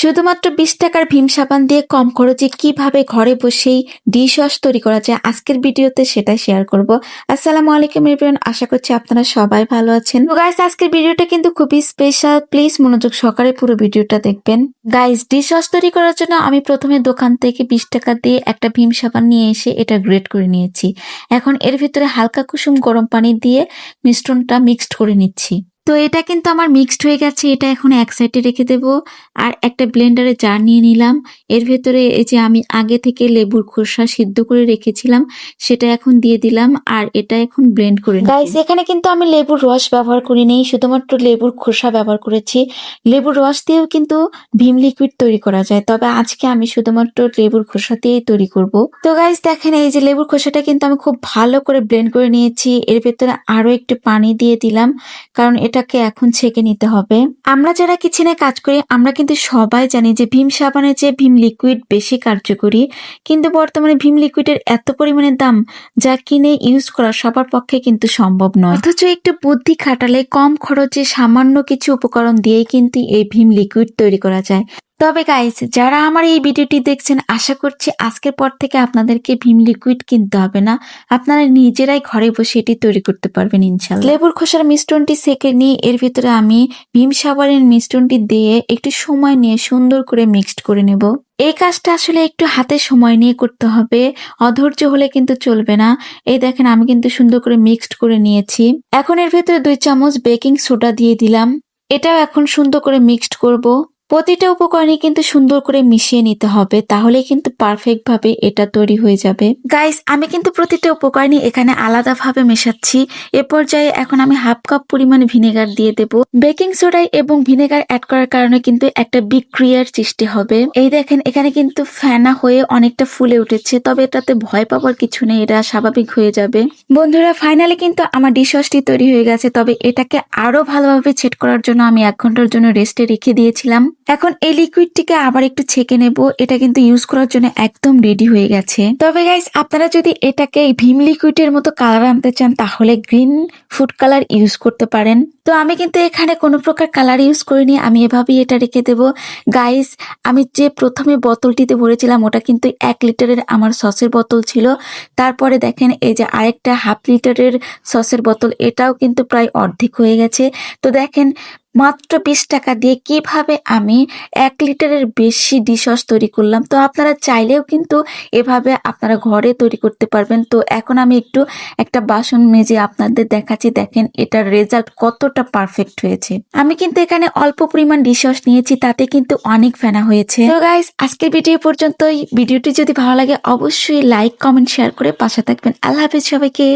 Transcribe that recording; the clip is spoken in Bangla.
শুধুমাত্র ২০ টাকার ভীম সাবান দিয়ে কম খরচে কিভাবে ঘরে বসেই ডিশ ওয়াশ তৈরি করা যায় আজকের ভিডিওতে সেটাই শেয়ার করব। আসসালামু আলাইকুম এভরিওয়ান, আশা করছি আপনারা সবাই ভালো আছেন। তো গাইস, আজকের ভিডিওটা কিন্তু খুবই স্পেশাল, প্লিজ মনোযোগ সহকারে পুরো ভিডিওটা দেখবেন। গাইস, ডিশ ওয়াশ তৈরি করার জন্য আমি প্রথমে দোকান থেকে ২০ টাকা দিয়ে একটা ভীম সাবান নিয়ে এসে এটা গ্রেট করে নিয়েছি। এখন এর ভিতরে হালকা কুসুম গরম পানি দিয়ে মিশ্রণটা মিক্সড করে নিচ্ছি। তো এটা কিন্তু আমার মিক্সড হয়ে গেছে, এটা এখন এক সাইডে রেখে দেব। আর একটা ব্লেন্ডারে জার নিয়ে নিলাম, এর ভেতরে এই যে আমি আগে থেকে লেবুর খোসা সিদ্ধ করে রেখেছিলাম সেটা এখন দিয়ে দিলাম, আর এটা এখন ব্লেন্ড করে নিচ্ছি। গাইস, এখানে কিন্তু আমি লেবুর রস ব্যবহার করিনি, শুধুমাত্র লেবুর খোসা ব্যবহার করেছি। লেবুর রস দিয়েও কিন্তু ভীম লিকুইড তৈরি করা যায়, তবে আজকে আমি শুধুমাত্র লেবুর খোসা দিয়েই তৈরি করব। তো গাইস দেখেন, এই যে লেবুর খোসাটা কিন্তু আমি খুব ভালো করে ব্লেন্ড করে নিয়েছি। এর ভেতরে আরো একটু পানি দিয়ে দিলাম, কারণ এটাকে এখন ছেঁকে নিতে হবে। আমরা যারা কিচেনে কাজ করি আমরা কিন্তু সবাই জানি যে ভীম সাবানের চেয়ে ভীম লিকুইড বেশি কার্যকরী, কিন্তু বর্তমানে ভীম লিকুইডের এত পরিমাণে দাম যা কিনে ইউজ করা সবার পক্ষে কিন্তু সম্ভব নয়। অথচ একটু বুদ্ধি খাটালে কম খরচে সামান্য কিছু উপকরণ দিয়েই কিন্তু এই ভীম লিকুইড তৈরি করা যায়। তবে গাইস, যারা আমার এই ভিডিওটি দেখছেন আশা করছি আজকের পর থেকে আপনাদেরকে ভীম লিকুইড কিনতে হবে না, আপনারা নিজেরাই ঘরে বসে এটি তৈরি করতে পারবেন ইনশাআল্লাহ। লেবুর খোসার মিশ্রণটি সেঁকে নিয়ে এর ভিতরে আমি ভীম সাবানের মিশ্রণটি দিয়ে একটু সময় নিয়ে সুন্দর করে মিক্সড করে নেব। এই কাজটা আসলে একটু হাতে সময় নিয়ে করতে হবে, অধৈর্য হলে কিন্তু চলবে না। এই দেখেন, আমি কিন্তু সুন্দর করে মিক্সড করে নিয়েছি। এখন এর ভেতরে 2 চামচ বেকিং সোডা দিয়ে দিলাম, এটাও এখন সুন্দর করে মিক্সড করব। প্রতিটা উপকরণই কিন্তু সুন্দর করে মিশিয়ে নিতে হবে, তাহলে কিন্তু পারফেক্ট ভাবে এটা তৈরি হয়ে যাবে। গাইস, আমি কিন্তু প্রতিটা উপকরণই এখানে আলাদাভাবে মেশাচ্ছি। এ পর্যায়ে এখন আমি হাফ কাপ পরিমাণ ভিনেগার দিয়ে দেব। বেকিং সোডা এবং ভিনেগার অ্যাড করার কারণে কিন্তু একটা বিক্রিয়ার সৃষ্টি হবে। এই দেখেন, এখানে কিন্তু ফেনা হয়ে অনেকটা ফুলে উঠেছে, তবে এটাতে ভয় পাওয়ার কিছু নেই, এটা স্বাভাবিক হয়ে যাবে। বন্ধুরা, ফাইনালি কিন্তু আমার ডিশ ওয়াশটি তৈরি হয়ে গেছে, তবে এটাকে আরো ভালোভাবে সেট করার জন্য আমি 1 ঘন্টার জন্য রেস্টে রেখে দিয়েছিলাম। এখন এই লিকুইডটিকে আবার একটু ছেঁকে নেব, এটা কিন্তু ইউজ করার জন্য একদম রেডি হয়ে গেছে। তবে গাইস, আপনারা যদি এটাকে ভীম লিকুইডের মতো কালার আনতে চান তাহলে গ্রিন ফুড কালার ইউজ করতে পারেন। তো আমি কিন্তু এখানে কোনো প্রকার কালার ইউজ করিনি, আমি এভাবেই এটা রেখে দেব। গাইস, আমি যে প্রথমে বোতলটিতে ভরেছিলাম ওটা কিন্তু 1 লিটারের আমার সসের বোতল ছিল। তারপরে দেখেন, এই যে আরেকটা হাফ লিটারের সসের বোতল, এটাও কিন্তু প্রায় অর্ধেক হয়ে গেছে। তো দেখেন, মাত্র 20 টাকা দিয়ে কিভাবে আমি 1 লিটারের বেশি ডিশ ওয়াশ তৈরি করলাম। তো আপনারা চাইলেও কিন্তু এভাবে আপনারা ঘরে তৈরি করতে পারবেন। তো এখন আমি একটু একটা বাসন মেজে আপনাদের দেখাচ্ছি, দেখেন এটার রেজাল্ট কতটা পারফেক্ট হয়েছে। আমি কিন্তু এখানে অল্প পরিমাণ ডিশ ওয়াশ নিয়েছি, তাতে কিন্তু অনেক ফেনা হয়েছে। তো গাইস, আজকের ভিডিও পর্যন্তই। ভিডিওটি যদি ভালো লাগে অবশ্যই লাইক কমেন্ট শেয়ার করে পাশে থাকবেন। আল্লাহ হাফেজ সবাইকে।